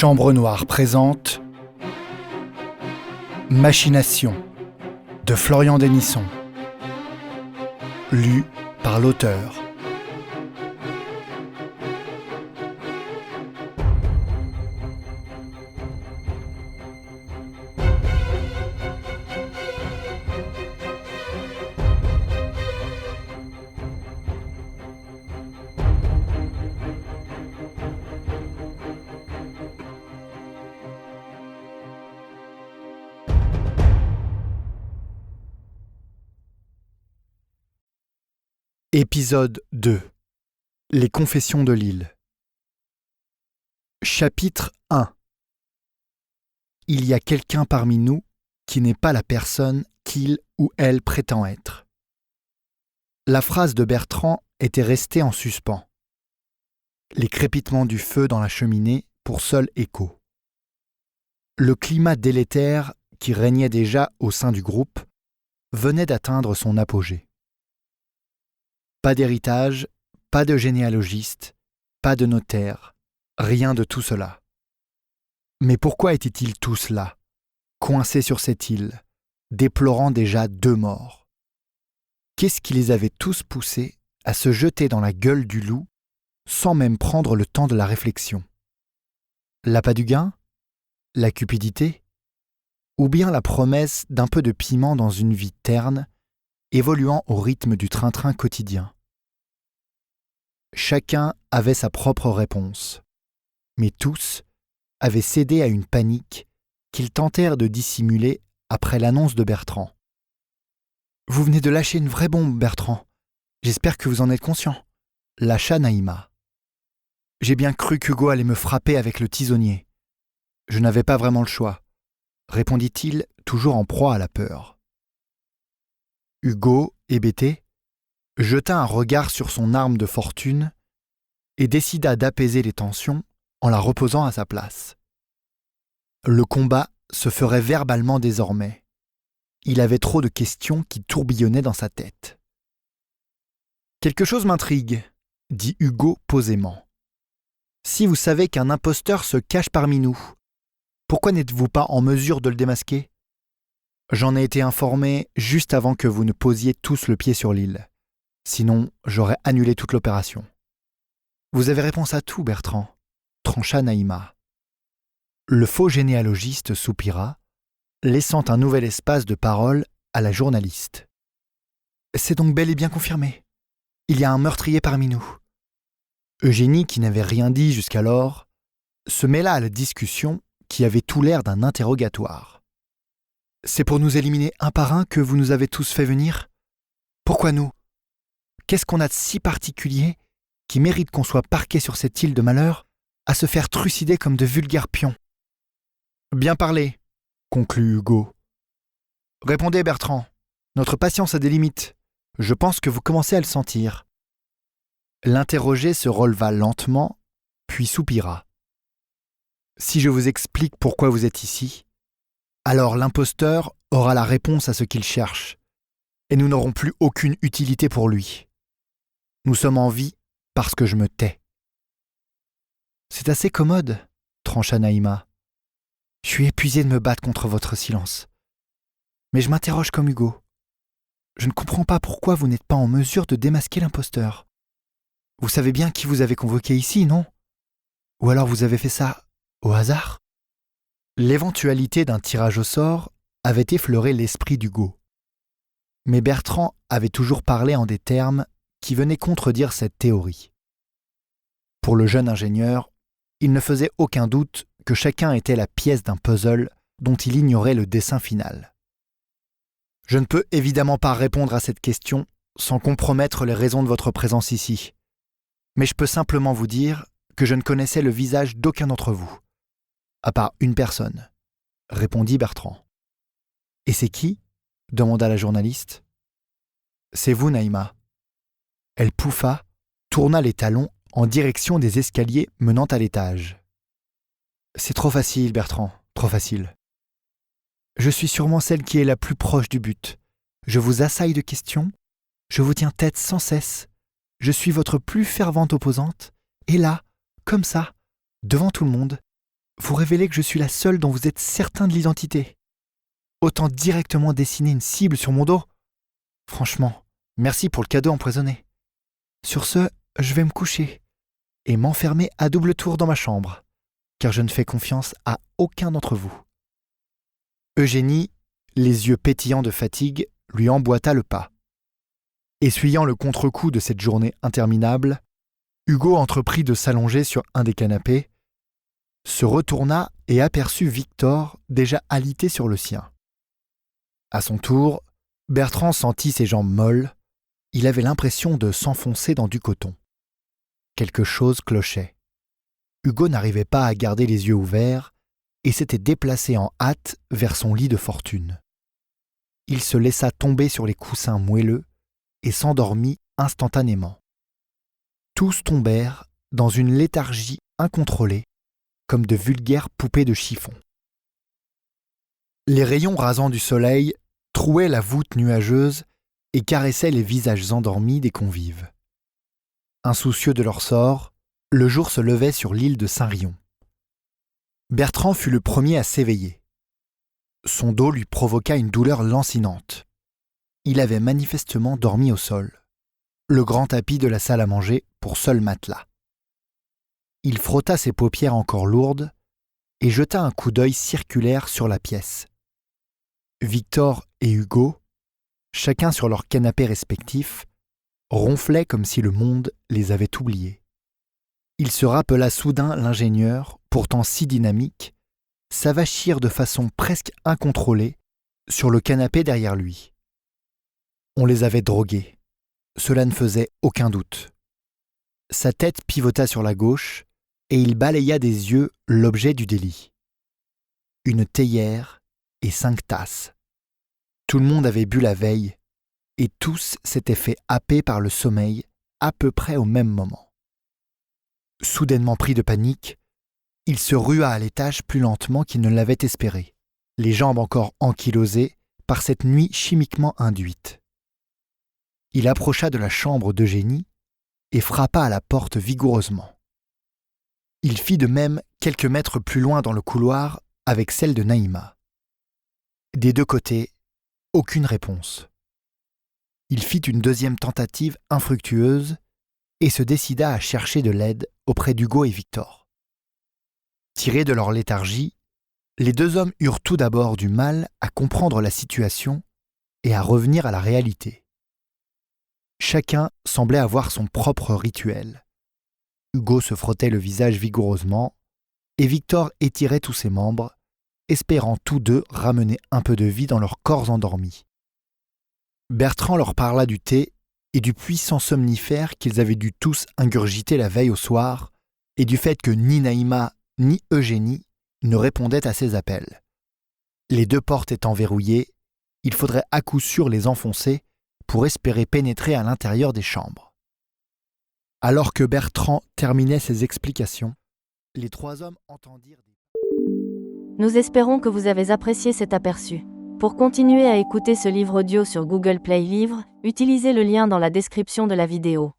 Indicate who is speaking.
Speaker 1: Chambre Noire présente Machination de Florian Dennisson. Lu par l'auteur. Épisode 2. Les confessions de l'île. Chapitre 1. Il y a quelqu'un parmi nous qui n'est pas la personne qu'il ou elle prétend être. La phrase de Bertrand était restée en suspens. Les crépitements du feu dans la cheminée pour seul écho. Le climat délétère qui régnait déjà au sein du groupe venait d'atteindre son apogée. Pas d'héritage, pas de généalogiste, pas de notaire, rien de tout cela. Mais pourquoi étaient-ils tous là, coincés sur cette île, déplorant déjà 2 morts? Qu'est-ce qui les avait tous poussés à se jeter dans la gueule du loup sans même prendre le temps de la réflexion? L'appât du gain? La cupidité? Ou bien la promesse d'un peu de piment dans une vie terne, évoluant au rythme du train-train quotidien? Chacun avait sa propre réponse, mais tous avaient cédé à une panique qu'ils tentèrent de dissimuler après l'annonce de Bertrand. « Vous venez de lâcher une vraie bombe, Bertrand. J'espère que vous en êtes conscient. » lâcha Naïma. « J'ai bien cru qu'Hugo allait me frapper avec le tisonnier. Je n'avais pas vraiment le choix, » répondit-il, toujours en proie à la peur. Hugo, hébété, jeta un regard sur son arme de fortune et décida d'apaiser les tensions en la reposant à sa place. Le combat se ferait verbalement désormais. Il avait trop de questions qui tourbillonnaient dans sa tête. « Quelque chose m'intrigue, » dit Hugo posément. « Si vous savez qu'un imposteur se cache parmi nous, pourquoi n'êtes-vous pas en mesure de le démasquer ? J'en ai été informé juste avant que vous ne posiez tous le pied sur l'île. Sinon, j'aurais annulé toute l'opération. » « Vous avez réponse à tout, Bertrand, » trancha Naïma. Le faux généalogiste soupira, laissant un nouvel espace de parole à la journaliste. « C'est donc bel et bien confirmé. Il y a un meurtrier parmi nous. » Eugénie, qui n'avait rien dit jusqu'alors, se mêla à la discussion qui avait tout l'air d'un interrogatoire. « C'est pour nous éliminer un par un que vous nous avez tous fait venir ? Pourquoi nous ? Qu'est-ce qu'on a de si particulier qui mérite qu'on soit parqué sur cette île de malheur à se faire trucider comme de vulgaires pions ? » « Bien parlé, » conclut Hugo. « Répondez, Bertrand. Notre patience a des limites. Je pense que vous commencez à le sentir. » L'interrogé se releva lentement, puis soupira. « Si je vous explique pourquoi vous êtes ici, alors l'imposteur aura la réponse à ce qu'il cherche, et nous n'aurons plus aucune utilité pour lui. Nous sommes en vie parce que je me tais. » « C'est assez commode, » trancha Naïma. « Je suis épuisé de me battre contre votre silence. Mais je m'interroge comme Hugo. Je ne comprends pas pourquoi vous n'êtes pas en mesure de démasquer l'imposteur. Vous savez bien qui vous avez convoqué ici, non ? Ou alors vous avez fait ça au hasard ?» L'éventualité d'un tirage au sort avait effleuré l'esprit d'Hugo. Mais Bertrand avait toujours parlé en des termes qui venaient contredire cette théorie. Pour le jeune ingénieur, il ne faisait aucun doute que chacun était la pièce d'un puzzle dont il ignorait le dessin final. « Je ne peux évidemment pas répondre à cette question sans compromettre les raisons de votre présence ici. Mais je peux simplement vous dire que je ne connaissais le visage d'aucun d'entre vous, à part une personne, » répondit Bertrand. « Et c'est qui ? » demanda la journaliste. « C'est vous, Naïma. » Elle pouffa, tourna les talons en direction des escaliers menant à l'étage. « C'est trop facile, Bertrand, trop facile. Je suis sûrement celle qui est la plus proche du but. Je vous assaille de questions, je vous tiens tête sans cesse, je suis votre plus fervente opposante, et là, comme ça, devant tout le monde, vous révélez que je suis la seule dont vous êtes certain de l'identité. Autant directement dessiner une cible sur mon dos. Franchement, merci pour le cadeau empoisonné. Sur ce, je vais me coucher et m'enfermer à double tour dans ma chambre, car je ne fais confiance à aucun d'entre vous. » Eugénie, les yeux pétillants de fatigue, lui emboîta le pas. Essuyant le contre-coup de cette journée interminable, Hugo entreprit de s'allonger sur un des canapés, se retourna et aperçut Victor déjà alité sur le sien. À son tour, Bertrand sentit ses jambes molles. Il avait l'impression de s'enfoncer dans du coton. Quelque chose clochait. Hugo n'arrivait pas à garder les yeux ouverts et s'était déplacé en hâte vers son lit de fortune. Il se laissa tomber sur les coussins moelleux et s'endormit instantanément. Tous tombèrent dans une léthargie incontrôlée, comme de vulgaires poupées de chiffon. Les rayons rasants du soleil trouaient la voûte nuageuse et caressaient les visages endormis des convives. Insoucieux de leur sort, le jour se levait sur l'île de Saint-Rion. Bertrand fut le premier à s'éveiller. Son dos lui provoqua une douleur lancinante. Il avait manifestement dormi au sol, le grand tapis de la salle à manger pour seul matelas. Il frotta ses paupières encore lourdes et jeta un coup d'œil circulaire sur la pièce. Victor et Hugo, chacun sur leur canapé respectif, ronflaient comme si le monde les avait oubliés. Il se rappela soudain l'ingénieur, pourtant si dynamique, s'avachir de façon presque incontrôlée sur le canapé derrière lui. On les avait drogués. Cela ne faisait aucun doute. Sa tête pivota sur la gauche et il balaya des yeux l'objet du délit. Une théière et 5 tasses. Tout le monde avait bu la veille et tous s'étaient fait happer par le sommeil à peu près au même moment. Soudainement pris de panique, il se rua à l'étage plus lentement qu'il ne l'avait espéré, les jambes encore ankylosées par cette nuit chimiquement induite. Il approcha de la chambre d'Eugénie et frappa à la porte vigoureusement. Il fit de même quelques mètres plus loin dans le couloir avec celle de Naïma. Des deux côtés, aucune réponse. Il fit une deuxième tentative infructueuse et se décida à chercher de l'aide auprès d'Hugo et Victor. Tirés de leur léthargie, les deux hommes eurent tout d'abord du mal à comprendre la situation et à revenir à la réalité. Chacun semblait avoir son propre rituel. Hugo se frottait le visage vigoureusement et Victor étirait tous ses membres, espérant tous deux ramener un peu de vie dans leurs corps endormis. Bertrand leur parla du thé et du puissant somnifère qu'ils avaient dû tous ingurgiter la veille au soir et du fait que ni Naïma ni Eugénie ne répondaient à ses appels. Les deux portes étant verrouillées, il faudrait à coup sûr les enfoncer pour espérer pénétrer à l'intérieur des chambres. Alors que Bertrand terminait ses explications, les trois hommes entendirent des...
Speaker 2: Nous espérons que vous avez apprécié cet aperçu. Pour continuer à écouter ce livre audio sur Google Play Livres, utilisez le lien dans la description de la vidéo.